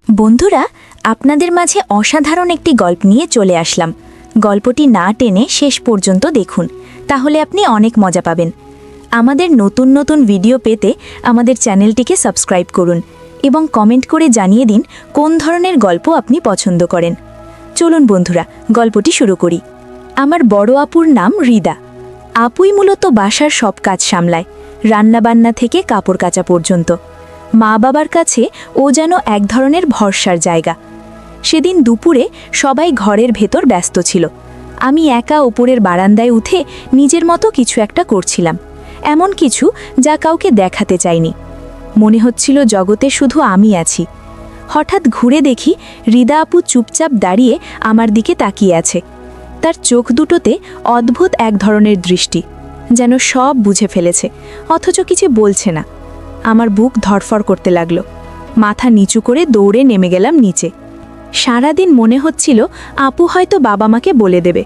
বন্ধুরা, আপনাদের মাঝে অসাধারণ একটি গল্প নিয়ে চলে আসলাম। গল্পটি না টেনে শেষ পর্যন্ত দেখুন, তাহলে আপনি অনেক মজা পাবেন। আমাদের নতুন নতুন ভিডিও পেতে আমাদের চ্যানেলটিকে সাবস্ক্রাইব করুন এবং কমেন্ট করে জানিয়ে দিন কোন ধরনের গল্প আপনি পছন্দ করেন। চলুন বন্ধুরা, গল্পটি শুরু করি। আমার বড় আপুর নাম রিদা। আপুই মূলত বাসার সব কাজ সামলায়, রান্নাবান্না থেকে কাপড় কাচা পর্যন্ত। মা বাবার কাছে ও যেন এক ধরনের ভরসার জায়গা। সেদিন দুপুরে সবাই ঘরের ভেতর ব্যস্ত ছিল। আমি একা ওপরের বারান্দায় উঠে নিজের মতো কিছু একটা করছিলাম, এমন কিছু যা কাউকে দেখাতে চাইনি। মনে হচ্ছিল জগতে শুধু আমি আছি। হঠাৎ ঘুরে দেখি রিদা আপু চুপচাপ দাঁড়িয়ে আমার দিকে তাকিয়ে আছে। তার চোখ দুটোতে অদ্ভুত এক ধরনের দৃষ্টি, যেন সব বুঝে ফেলেছে অথচ কিছু বলছে না। আমার বুক ধড়ফড় করতে লাগলো। মাথা নিচু করে দৌড়ে নেমে গেলাম নিচে। সারাদিন মনে হচ্ছিল আপু হয়তো বাবা মাকে বলে দেবে,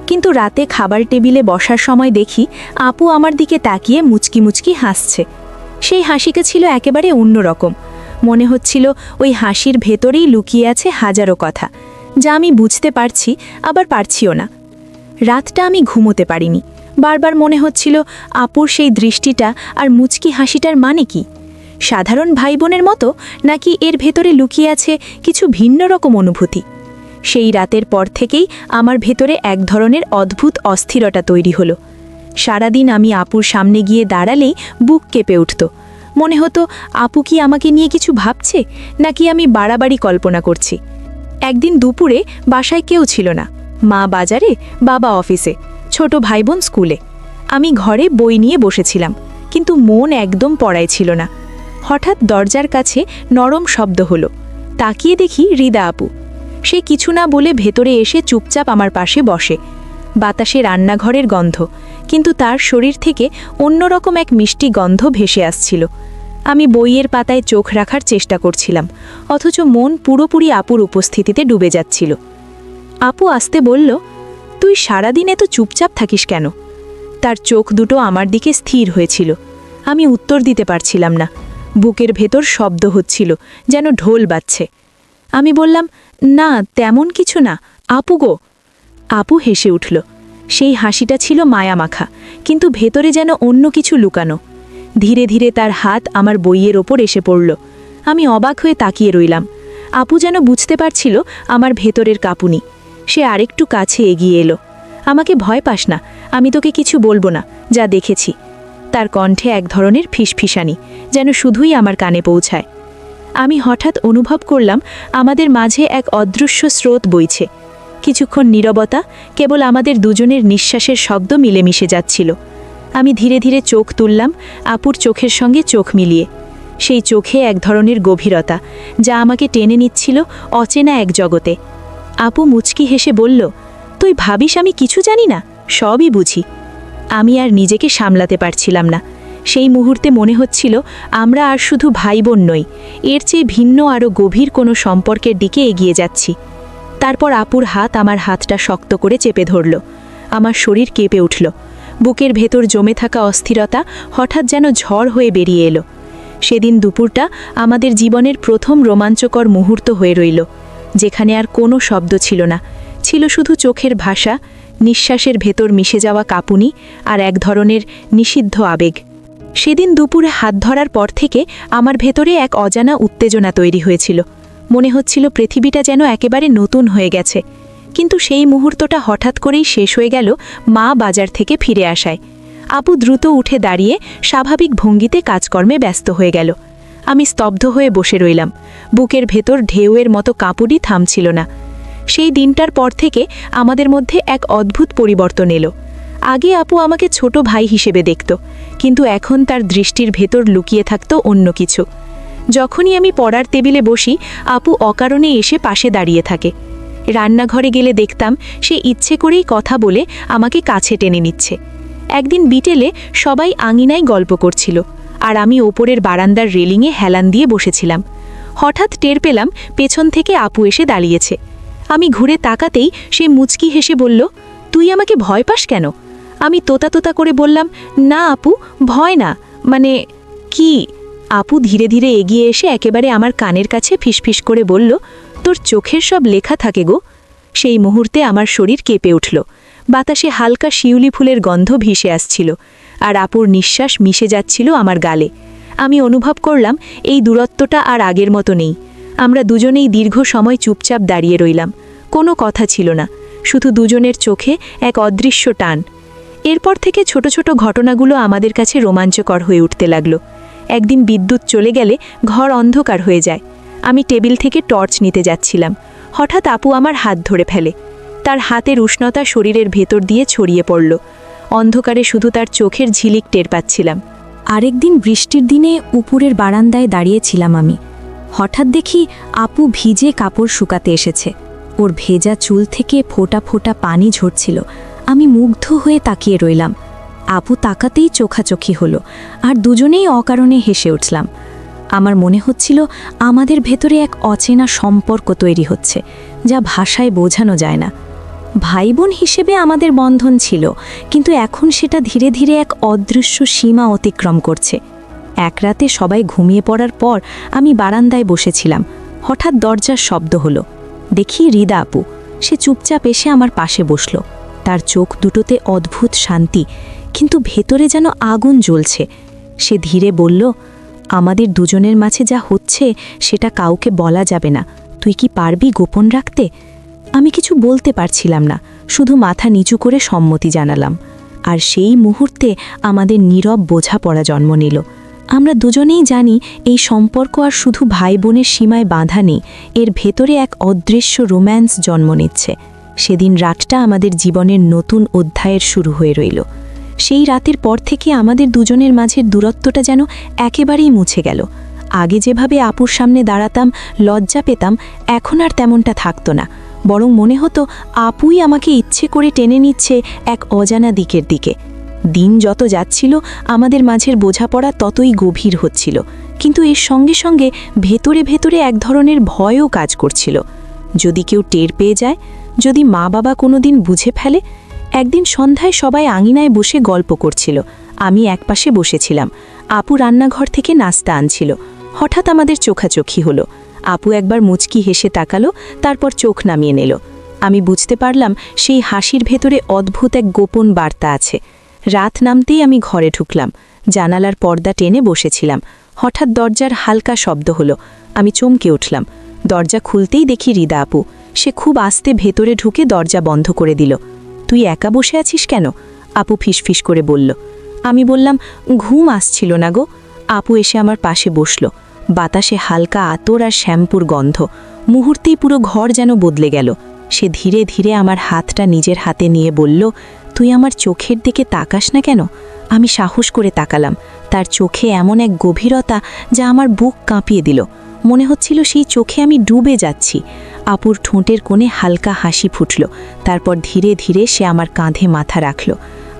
কিন্তু রাতে খাবার টেবিলে বসার সময় দেখি আপু আমার দিকে তাকিয়ে মুচকি মুচকি হাসছে। সেই হাসিটা ছিল একেবারে অন্যরকম। মনে হচ্ছিল ওই হাসির ভেতরেই লুকিয়ে আছে হাজারো কথা, যা আমি বুঝতে পারছি আবার পারছিও না। রাতটা আমি ঘুমোতে পারিনি। বারবার মনে হচ্ছিল আপুর সেই দৃষ্টিটা আর মুচকি হাসিটার মানে কি? সাধারণ ভাই বোনের মতো, নাকি এর ভেতরে লুকিয়ে আছে কিছু ভিন্ন রকম অনুভূতি? সেই রাতের পর থেকেই আমার ভেতরে এক ধরনের অদ্ভুত অস্থিরতা তৈরি হলো। সারাদিন আমি আপুর সামনে গিয়ে দাঁড়ালেই বুক কেঁপে উঠত। মনে হতো আপু কি আমাকে নিয়ে কিছু ভাবছে, নাকি আমি বাড়াবাড়ি কল্পনা করছি। একদিন দুপুরে বাসায় কেউ ছিল না। মা বাজারে, বাবা অফিসে, ছোট ভাই বোন স্কুলে। আমি ঘরে বই নিয়ে বসেছিলাম, কিন্তু মন একদম পড়ায় ছিল না। হঠাৎ দরজার কাছে নরম শব্দ হলো। তাকিয়ে দেখি রিদা আপু। সে কিছু না বলে ভেতরে এসে চুপচাপ আমার পাশে বসে। বাতাসে রান্নাঘরের গন্ধ, কিন্তু তার শরীর থেকে অন্যরকম এক মিষ্টি গন্ধ ভেসে আসছিল। আমি বইয়ের পাতায় চোখ রাখার চেষ্টা করছিলাম, অথচ মন পুরোপুরি আপুর উপস্থিতিতে ডুবে যাচ্ছিল। আপু আসতে বলল, তুই সারাদিন এত চুপচাপ থাকিস কেন? তার চোখ দুটো আমার দিকে স্থির হয়েছিল। আমি উত্তর দিতে পারছিলাম না। বুকের ভেতর শব্দ হচ্ছিল, যেন ঢোল বাজছে। আমি বললাম, না তেমন কিছু না আপু গো। আপু হেসে উঠল। সেই হাসিটা ছিল মায়ামাখা, কিন্তু ভেতরে যেন অন্য কিছু লুকানো। ধীরে ধীরে তার হাত আমার বইয়ের ওপর এসে পড়ল। আমি অবাক হয়ে তাকিয়ে রইলাম। আপু যেন বুঝতে পারছিল আমার ভেতরের কাঁপুনি। সে আরেকটু কাছে এগিয়ে এলো। আমাকে ভয় পাস না, আমি তোকে কিছু বলবো না, যা দেখেছি। তার কণ্ঠে এক ধরনের ফিসফিসানি, যেন শুধুই আমার কানে পৌঁছায়। আমি হঠাৎ অনুভব করলাম আমাদের মাঝে এক অদৃশ্য স্রোত বইছে। কিছুক্ষণ নীরবতা, কেবল আমাদের দুজনের নিঃশ্বাসের শব্দ মিলেমিশে যাচ্ছিল। আমি ধীরে ধীরে চোখ তুললাম, আপুর চোখের সঙ্গে চোখ মিলিয়ে। সেই চোখে এক ধরনের গভীরতা, যা আমাকে টেনে নিচ্ছিল অচেনা এক জগতে। আপু মুচকি হেসে বলল, তুই ভাবিস আমি কিছু জানি না? সবই বুঝি। আমি আর নিজেকে সামলাতে পারছিলাম না। সেই মুহূর্তে মনে হচ্ছিল আমরা আর শুধু ভাই বোন নই, এর চেয়ে ভিন্ন আরও গভীর কোনো সম্পর্কের দিকে এগিয়ে যাচ্ছি। তারপর আপুর হাত আমার হাতটা শক্ত করে চেপে ধরল। আমার শরীর কেঁপে উঠল। বুকের ভেতর জমে থাকা অস্থিরতা হঠাৎ যেন ঝড় হয়ে বেরিয়ে এলো। সেদিন দুপুরটা আমাদের জীবনের প্রথম রোমাঞ্চকর মুহূর্ত হয়ে রইল, যেখানে আর কোনো শব্দ ছিল না, ছিল শুধু চোখের ভাষা, নিঃশ্বাসের ভেতর মিশে যাওয়া কাঁপুনি আর এক ধরনের নিষিদ্ধ আবেগ। সেদিন দুপুরে হাত ধরার পর থেকে আমার ভেতরে এক অজানা উত্তেজনা তৈরি হয়েছিল। মনে হচ্ছিল পৃথিবীটা যেন একেবারে নতুন হয়ে গেছে। কিন্তু সেই মুহূর্তটা হঠাৎ করেই শেষ হয়ে গেল মা বাজার থেকে ফিরে আসায়। আপু দ্রুত উঠে দাঁড়িয়ে স্বাভাবিক ভঙ্গিতে কাজকর্মে ব্যস্ত হয়ে গেল। আমি স্তব্ধ হয়ে বসে রইলাম। বুকের ভেতর ঢেউয়ের মতো কাঁপুনি থামছিল না। সেই দিনটার পর থেকে আমাদের মধ্যে এক অদ্ভুত পরিবর্তন এলো। আগে আপু আমাকে ছোট ভাই হিসেবে দেখত, কিন্তু এখন তার দৃষ্টির ভেতর লুকিয়ে থাকত অন্য কিছু। যখনই আমি পড়ার টেবিলে বসি, আপু অকারণে এসে পাশে দাঁড়িয়ে থাকে। রান্নাঘরে গেলে দেখতাম সে ইচ্ছে করেই কথা বলে আমাকে কাছে টেনে নিচ্ছে। একদিন বিকেলে সবাই আঙিনায় গল্প করছিল, আর আমি ওপরের বারান্দার রেলিংয়ে হেলান দিয়ে বসেছিলাম। হঠাৎ টের পেলাম পেছন থেকে আপু এসে দাঁড়িয়েছে। আমি ঘুরে তাকাতেই সে মুচকি হেসে বলল, তুই আমাকে ভয় পাস কেন? আমি তোতা তোতা করে বললাম, না আপু, ভয় না, মানে কি? আপু ধীরে ধীরে এগিয়ে এসে একেবারে আমার কানের কাছে ফিসফিস করে বলল, তোর চোখের সব লেখা থাকে গো। সেই মুহূর্তে আমার শরীর কেঁপে উঠল। বাতাসে হালকা শিউলি ফুলের গন্ধ ভেসে আসছিল, আর আপুর নিঃশ্বাস মিশে যাচ্ছিল আমার গালে। আমি অনুভব করলাম এই দূরত্বটা আর আগের মতো নেই। আমরা দুজনেই দীর্ঘ সময় চুপচাপ দাঁড়িয়ে রইলাম। কোনো কথা ছিল না, শুধু দুজনের চোখে এক অদৃশ্য টান। এরপর থেকে ছোট ছোট ঘটনাগুলো আমাদের কাছে রোমাঞ্চকর হয়ে উঠতে লাগলো। একদিন বিদ্যুৎ চলে গেলে ঘর অন্ধকার হয়ে যায়। আমি টেবিল থেকে টর্চ নিতে যাচ্ছিলাম। হঠাৎ আপু আমার হাত ধরে ফেলে। তার হাতের উষ্ণতা শরীরের ভেতর দিয়ে ছড়িয়ে পড়ল। অন্ধকারে শুধু তার চোখের ঝিলিক টের পাচ্ছিলাম। আরেকদিন বৃষ্টির দিনে উপরের বারান্দায় দাঁড়িয়েছিলাম আমি। হঠাৎ দেখি আপু ভিজে কাপড় শুকাতে এসেছে। ওর ভেজা চুল থেকে ফোঁটা ফোঁটা পানি ঝরছিল। আমি মুগ্ধ হয়ে তাকিয়ে রইলাম। আপু তাকাতেই চোখাচোখি হলো, আর দুজনেই অকারণে হেসে উঠলাম। আমার মনে হচ্ছিল আমাদের ভেতরে এক অচেনা সম্পর্ক তৈরি হচ্ছে, যা ভাষায় বোঝানো যায় না। ভাই বোন হিসেবে আমাদের বন্ধন ছিল, কিন্তু এখন সেটা ধীরে ধীরে এক অদৃশ্য সীমা অতিক্রম করছে। এক রাতে সবাই ঘুমিয়ে পড়ার পর আমি বারান্দায় বসেছিলাম। হঠাৎ দরজার শব্দ হলো। দেখি রিদা আপু। সে চুপচাপ এসে আমার পাশে বসল। তার চোখ দুটোতে অদ্ভুত শান্তি, কিন্তু ভেতরে যেন আগুন জ্বলছে। সে ধীরে বলল, আমাদের দুজনের মাঝে যা হচ্ছে সেটা কাউকে বলা যাবে না। তুই কি পারবি গোপন রাখতে? আমি কিছু বলতে পারছিলাম না, শুধু মাথা নিচু করে সম্মতি জানালাম। আর সেই মুহূর্তে আমাদের নীরব বোঝাপড়া জন্ম নিল। আমরা দুজনেই জানি এই সম্পর্ক আর শুধু ভাই বোনের সীমায় বাঁধা নেই, এর ভেতরে এক অদৃশ্য রোম্যান্স জন্ম নিচ্ছে। সেদিন রাতটা আমাদের জীবনের নতুন অধ্যায়ের শুরু হয়ে রইল। সেই রাতের পর থেকে আমাদের দুজনের মাঝের দূরত্বটা যেন একেবারেই মুছে গেল। আগে যেভাবে আপুর সামনে দাঁড়াতাম, লজ্জা পেতাম, এখন আর তেমনটা থাকতো না। বরং মনে হতো আপুই আমাকে ইচ্ছে করে টেনে নিচ্ছে এক অজানা দিকের দিকে। দিন যত যাচ্ছিল আমাদের মাঝের বোঝাপড়া ততই গভীর হচ্ছিল, কিন্তু এর সঙ্গে সঙ্গে ভেতরে ভেতরে এক ধরনের ভয়ও কাজ করছিল। যদি কেউ টের পেয়ে যায়, যদি মা বাবা কোনো দিন বুঝে ফেলে। একদিন সন্ধ্যায় সবাই আঙিনায় বসে গল্প করছিল। আমি একপাশে বসেছিলাম। আপু রান্নাঘর থেকে নাস্তা আনছিল। হঠাৎ আমাদের চোখাচোখি হলো। আপু একবার মুচকি হেসে তাকালো, তারপর চোখ নামিয়ে নিল। আমি বুঝতে পারলাম সেই হাসির ভেতরে অদ্ভুত এক গোপন বার্তা আছে। রাত নামতেই আমি ঘরে ঢুকলাম। জানালার পর্দা টেনে বসেছিলাম। হঠাৎ দরজার হালকা শব্দ হলো। আমি চমকে উঠলাম। দরজা খুলতেই দেখি রিদা আপু। সে খুব আস্তে ভেতরে ঢুকে দরজা বন্ধ করে দিল। তুই একা বসে আছিস কেন? আপু ফিসফিস করে বলল। আমি বললাম, ঘুম আসছিল না গো। আপু এসে আমার পাশে বসল। বাতাসে হালকা আতর আর শ্যাম্পুর গন্ধ। মুহূর্তেই পুরো ঘর যেন বদলে গেল। সে ধীরে ধীরে আমার হাতটা নিজের হাতে নিয়ে বলল, তুই আমার চোখের দিকে তাকাস না কেন? আমি সাহস করে তাকালাম। তার চোখে এমন এক গভীরতা যা আমার বুক কাঁপিয়ে দিল। মনে হচ্ছিল সেই চোখে আমি ডুবে যাচ্ছি। আপুর ঠোঁটের কোণে হালকা হাসি ফুটল। তারপর ধীরে ধীরে সে আমার কাঁধে মাথা রাখল।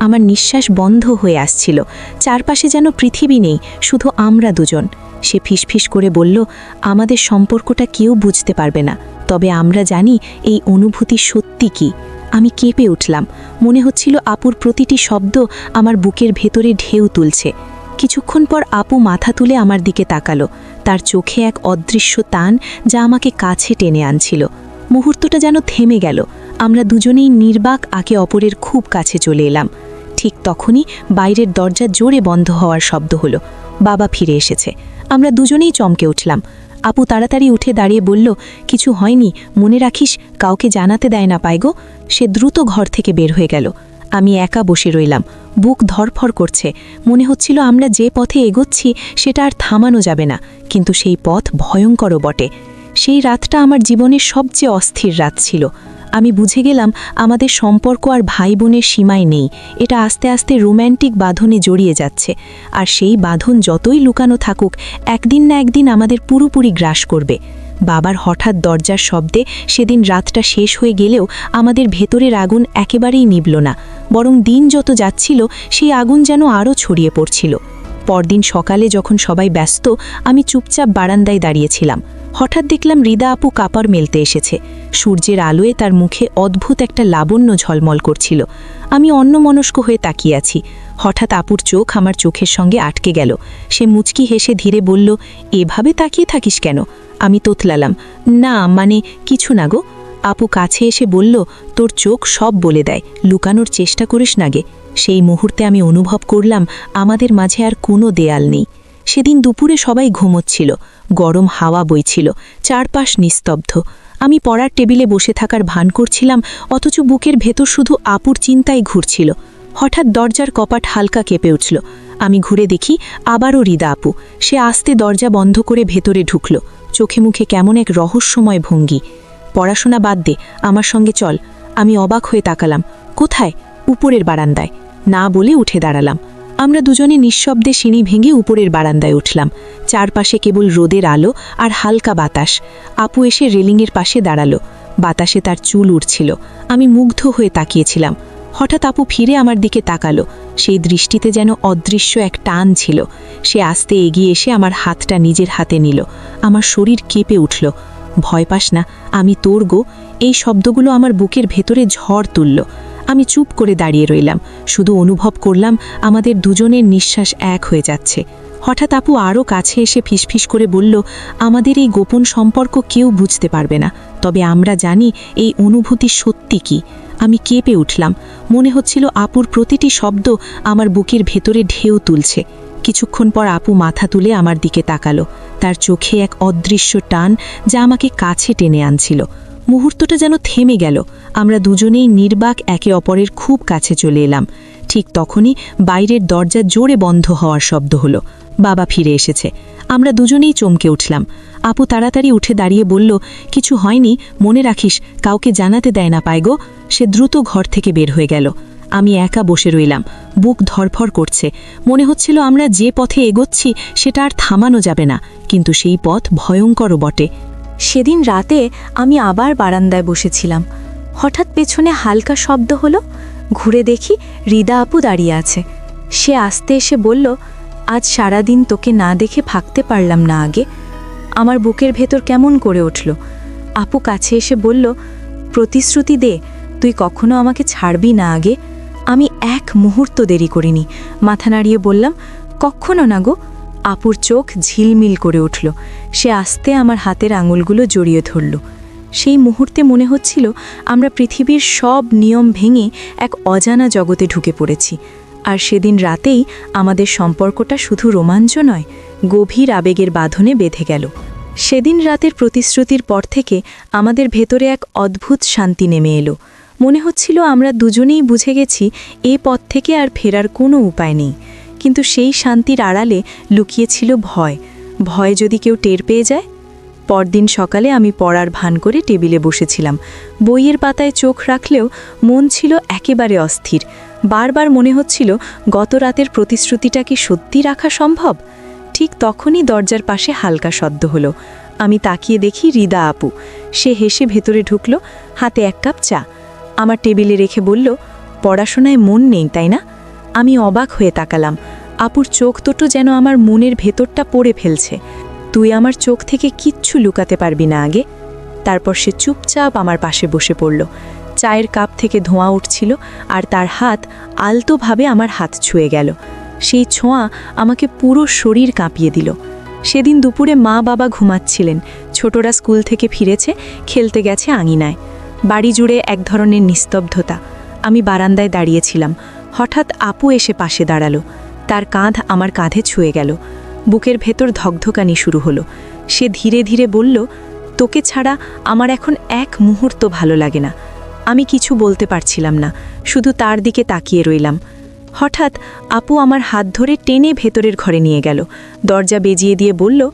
আমার নিঃশ্বাস বন্ধ হয়ে আসছিল। চারপাশে যেন পৃথিবী নেই, শুধু আমরা দুজন। সে ফিসফিস করে বলল, আমাদের সম্পর্কটা কেউ বুঝতে পারবে না, তবে আমরা জানি এই অনুভূতি সত্যি কি। আমি কেঁপে উঠলাম। মনে হচ্ছিল আপুর প্রতিটি শব্দ আমার বুকের ভেতরে ঢেউ তুলছে। কিছুক্ষণ পর আপু মাথা তুলে আমার দিকে তাকালো। তার চোখে এক অদৃশ্য টান যা আমাকে কাছে টেনে আনছিল। মুহূর্তটা যেন থেমে গেল। আমরা দুজনেই নির্বাক একে অপরের খুব কাছে চলে এলাম। ঠিক তখনই বাইরের দরজা জোরে বন্ধ হওয়ার শব্দ হলো। বাবা ফিরে এসেছে। আমরা দুজনেই চমকে উঠলাম। আপু তাড়াতাড়ি উঠে দাঁড়িয়ে বলল, কিছু হয়নি, মনে রাখিস কাউকে জানাতে দেয় না পাইগো। সে দ্রুত ঘর থেকে বের হয়ে গেল। আমি একা বসে রইলাম। বুক ধরফর করছে। মনে হচ্ছিল আমরা যে পথে এগোচ্ছি সেটা আর থামানো যাবে না, কিন্তু সেই পথ ভয়ঙ্করও বটে। সেই রাতটা আমার জীবনের সবচেয়ে অস্থির রাত ছিল। আমি বুঝে গেলাম আমাদের সম্পর্ক আর ভাই বোনের সীমায় নেই, এটা আস্তে আস্তে রোম্যান্টিক বাঁধনে জড়িয়ে যাচ্ছে। আর সেই বাঁধন যতই লুকানো থাকুক, একদিন না একদিন আমাদের পুরোপুরি গ্রাস করবে। বাবার হঠাৎ দরজার শব্দে সেদিন রাতটা শেষ হয়ে গেলেও আমাদের ভেতরের আগুন একেবারেই নিভল না, বরং দিন যত যাচ্ছিল সেই আগুন যেন আরও ছড়িয়ে পড়ছিল। পরদিন সকালে যখন সবাই ব্যস্ত, আমি চুপচাপ বারান্দায় দাঁড়িয়েছিলাম। হঠাৎ দেখলাম রিদা আপু কাপড় মেলতে এসেছে। সূর্যের আলোয় তার মুখে অদ্ভুত একটা লাবণ্য ঝলমল করছিল। আমি অন্যমনস্ক হয়ে তাকিয়ে আছি। হঠাৎ আপুর চোখ আমার চোখের সঙ্গে আটকে গেল। সে মুচকি হেসে ধীরে বলল, এভাবে তাকিয়ে থাকিস কেন? আমি তোতলালাম, না মানে কিছু না গো। আপু কাছে এসে বলল, তোর চোখ সব বলে দেয়, লুকানোর চেষ্টা করিস না গে। সেই মুহূর্তে আমি অনুভব করলাম আমাদের মাঝে আর কোনো দেয়াল নেই। সেদিন দুপুরে সবাই ঘুমোচ্ছিল, গরম হাওয়া বইছিল, চারপাশ নিস্তব্ধ। আমি পড়ার টেবিলে বসে থাকার ভান করছিলাম, অথচ বুকের ভেতর শুধু আপুর চিন্তাই ঘুরছিল। হঠাৎ দরজার কপাট হালকা কেঁপে উঠল। আমি ঘুরে দেখি আবারও রিদা আপু। সে আস্তে দরজা বন্ধ করে ভেতরে ঢুকল, চোখে মুখে কেমন এক রহস্যময় ভঙ্গি। পড়াশোনা বাদ দে, আমার সঙ্গে চল। আমি অবাক হয়ে তাকালাম। কোথায়? উপরের বারান্দায়। না বলে উঠে দাঁড়ালাম। আমরা দুজনে নিঃশব্দে সিঁড়ি ভেঙে উপরের বারান্দায় উঠলাম। চারপাশে কেবল রোদের আলো আর হালকা বাতাস। আপু এসে রেলিংয়ের পাশে দাঁড়ালো। বাতাসে তার চুল উড়ছিল। আমি মুগ্ধ হয়ে তাকিয়েছিলাম। হঠাৎ আপু ফিরে আমার দিকে তাকালো। সেই দৃষ্টিতে যেন অদৃশ্য এক টান ছিল। সে আস্তে এগিয়ে এসে আমার হাতটা নিজের হাতে নিল। আমার শরীর কেঁপে উঠল। ভয় পাস না, আমি তোর গো। এই শব্দগুলো আমার বুকের ভেতরে ঝড় তুলল। আমি চুপ করে দাঁড়িয়ে রইলাম, শুধু অনুভব করলাম আমাদের দুজনের নিঃশ্বাস এক হয়ে যাচ্ছে। হঠাৎ আপু আরও কাছে এসে ফিসফিস করে বলল, আমাদের এই গোপন সম্পর্ক কেউ বুঝতে পারবে না, তবে আমরা জানি এই অনুভূতি সত্যি কি। আমি কেঁপে উঠলাম। মনে হচ্ছিল আপুর প্রতিটি শব্দ আমার বুকের ভেতরে ঢেউ তুলছে। কিছুক্ষণ পর আপু মাথা তুলে আমার দিকে তাকালো। তার চোখে এক অদৃশ্য টান যা আমাকে কাছে টেনে আনছিল। মুহূর্তটা যেন থেমে গেল। আমরা দুজনেই নির্বাক একে অপরের খুব কাছে চলে এলাম। ঠিক তখনই বাইরের দরজা জোরে বন্ধ হওয়ার শব্দ হলো। বাবা ফিরে এসেছে। আমরা দুজনেই চমকে উঠলাম। আপু তাড়াতাড়ি উঠে দাঁড়িয়ে বলল, কিছু হয়নি, মনে রাখিস কাউকে জানাতে দেয় না পায়গো। সে দ্রুত ঘর থেকে বের হয়ে গেল। আমি একা বসে রইলাম, বুক ধরফর করছে। মনে হচ্ছিল আমরা যে পথে এগোচ্ছি সেটা আর থামানো যাবে না, কিন্তু সেই পথ ভয়ঙ্করও বটে। সেদিন রাতে আমি আবার বারান্দায় বসেছিলাম। হঠাৎ পেছনে হালকা শব্দ হলো। ঘুরে দেখি রিদা আপু দাঁড়িয়ে আছে। সে আস্তে এসে বলল, আজ সারাদিন তোকে না দেখে থাকতে পারলাম না আগে। আমার বুকের ভেতর কেমন করে উঠল। আপু কাছে এসে বলল, প্রতিশ্রুতি দে, তুই কখনো আমাকে ছাড়বি না আগে। আমি এক মুহূর্ত দেরি করিনি, মাথা নাড়িয়ে বললাম, কখনো না গো। আপুর চোখ ঝিলমিল করে উঠল। সে আস্তে আমার হাতের আঙুলগুলো জড়িয়ে ধরল। সেই মুহূর্তে মনে হচ্ছিল আমরা পৃথিবীর সব নিয়ম ভেঙে এক অজানা জগতে ঢুকে পড়েছি। আর সেদিন রাতেই আমাদের সম্পর্কটা শুধু রোমাঞ্চ নয়, গভীর আবেগের বাঁধনে বেঁধে গেল। সেদিন রাতের প্রতিশ্রুতির পর থেকে আমাদের ভেতরে এক অদ্ভুত শান্তি নেমে এলো। মনে হচ্ছিল আমরা দুজনেই বুঝে গেছি এই পথ থেকে আর ফেরার কোনো উপায় নেই। কিন্তু সেই শান্তির আড়ালে লুকিয়েছিল ভয়। ভয় যদি কেউ টের পেয়ে যায়। পরদিন সকালে আমি পড়ার ভান করে টেবিলে বসেছিলাম। বইয়ের পাতায় চোখ রাখলেও মন ছিল একেবারে অস্থির। বারবার মনে হচ্ছিল গত রাতের প্রতিশ্রুতিটা কি সত্যি রাখা সম্ভব। ঠিক তখনই দরজার পাশে হালকা শব্দ হলো। আমি তাকিয়ে দেখি রিদা আপু। সে হেসে ভেতরে ঢুকল, হাতে এক কাপ চা আমার টেবিলে রেখে বলল, পড়াশোনায় মন নেই তাই না? আমি অবাক হয়ে তাকালাম। আপুর চোখ দুটো যেন আমার মনের ভেতরটা পড়ে ফেলছে। তুই আমার চোখ থেকে কিচ্ছু লুকাতে পারবি না আগে। তারপর সে চুপচাপ আমার পাশে বসে পড়ল। চায়ের কাপ থেকে ধোঁয়া উঠছিল আর তার হাত আলতোভাবে আমার হাত ছুঁয়ে গেল। সেই ছোঁয়া আমাকে পুরো শরীর কাঁপিয়ে দিল। সেদিন দুপুরে মা বাবা ঘুমাচ্ছিলেন। ছোটরা স্কুল থেকে ফিরেছে, খেলতে গেছে আঙিনায়। বাড়ি জুড়ে এক ধরনের নিস্তব্ধতা। আমি বারান্দায় দাঁড়িয়েছিলাম। হঠাৎ আপু এসে পাশে দাঁড়ালো। তার কাঁধ আমার কাঁধে ছুঁয়ে গেল। বুকের ভেতর ধকধকানি শুরু হলো। সে ধীরে ধীরে বলল, তোকে ছাড়া আমার এখন এক মুহূর্ত ভালো লাগে না। আমি কিছু বলতে পারছিলাম না, শুধু তার দিকে তাকিয়ে রইলাম। হঠাৎ আপু আমার হাত ধরে টেনে ভেতরের ঘরে নিয়ে গেল। দরজা বেজিয়ে দিয়ে বলল,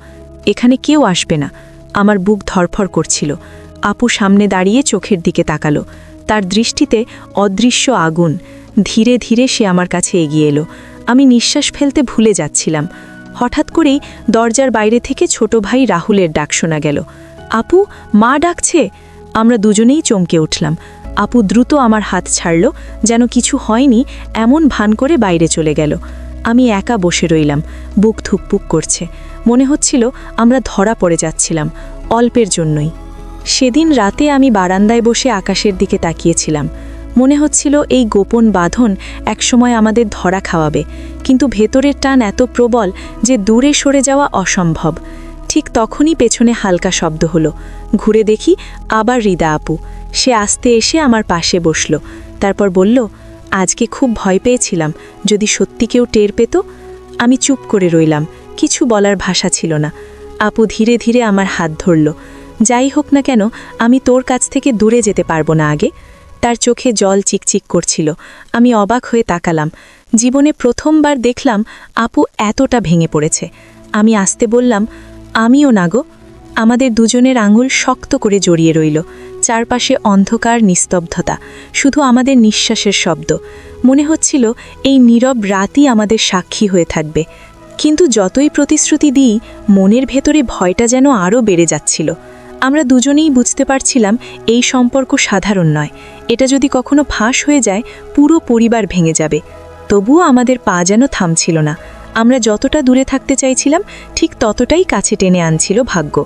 এখানে কেউ আসবে না। আমার বুক ধরফর করছিল। আপু সামনে দাঁড়িয়ে চোখের দিকে তাকালো। তার দৃষ্টিতে অদৃশ্য আগুন। ধীরে ধীরে সে আমার কাছে এগিয়ে এলো। আমি নিঃশ্বাস ফেলতে ভুলে যাচ্ছিলাম। হঠাৎ করেই দরজার বাইরে থেকে ছোট ভাই রাহুলের ডাক শোনা গেল। আপু, মা ডাকছে। আমরা দুজনেই চমকে উঠলাম। আপু দ্রুত আমার হাত ছাড়ল, যেন কিছু হয়নি এমন ভান করে বাইরে চলে গেল। আমি একা বসে রইলাম, বুক ধুকপুক করছে। মনে হচ্ছিল আমরা ধরা পড়ে যাচ্ছিলাম, অল্পের জন্যই। সেদিন রাতে আমি বারান্দায় বসে আকাশের দিকে তাকিয়েছিলাম। মনে হচ্ছিল এই গোপন বাঁধন একসময় আমাদের ধরা খাওয়াবে, কিন্তু ভেতরের টান এত প্রবল যে দূরে সরে যাওয়া অসম্ভব। ঠিক তখনই পেছনে হালকা শব্দ হলো। ঘুরে দেখি আবার রিদা আপু। সে আস্তে এসে আমার পাশে বসল, তারপর বলল, আজকে খুব ভয় পেয়েছিলাম, যদি সত্যি কেউ টের পেত। আমি চুপ করে রইলাম, কিছু বলার ভাষা ছিল না। আপু ধীরে ধীরে আমার হাত ধরল। যাই হোক না কেন, আমি তোর কাছ থেকে দূরে যেতে পারবো না আগে। তার চোখে জল চিকচিক করছিল। আমি অবাক হয়ে তাকালাম। জীবনে প্রথমবার দেখলাম আপু এতটা ভেঙে পড়েছে। আমি আস্তে বললাম, আমিও না গো। আমাদের দুজনের আঙুল শক্ত করে জড়িয়ে রইল। চারপাশে অন্ধকার, নিস্তব্ধতা, শুধু আমাদের নিঃশ্বাসের শব্দ। মনে হচ্ছিল এই নীরব রাতই আমাদের সাক্ষী হয়ে থাকবে। কিন্তু যতই প্রতিশ্রুতি দিই, মনের ভেতরে ভয়টা যেন আরও বেড়ে যাচ্ছিল। আমরা দুজনেই বুঝতে পারছিলাম এই সম্পর্ক সাধারণ নয়। এটা যদি কখনো ফাঁস হয়ে যায়, পুরো পরিবার ভেঙে যাবে। তবুও আমাদের পা যেন থামছিল না। আমরা যতটা দূরে থাকতে চাইছিলাম, ঠিক ততটাই কাছে টেনে আনছিল ভাগ্য।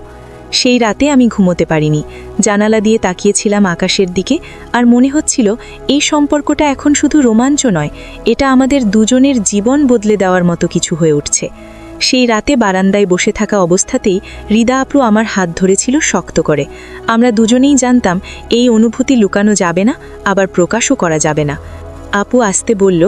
সেই রাতে আমি ঘুমোতে পারিনি। জানালা দিয়ে তাকিয়েছিলাম আকাশের দিকে, আর মনে হচ্ছিল এই সম্পর্কটা এখন শুধু রোমাঞ্চ নয়, এটা আমাদের দুজনের জীবন বদলে দেওয়ার মতো কিছু হয়ে উঠছে। সেই রাতে বারান্দায় বসে থাকা অবস্থাতেই রিদা আপু আমার হাত ধরেছিল শক্ত করে। আমরা দুজনেই জানতাম এই অনুভূতি লুকানো যাবে না, আবার প্রকাশও করা যাবে না। আপু আস্তে বলল,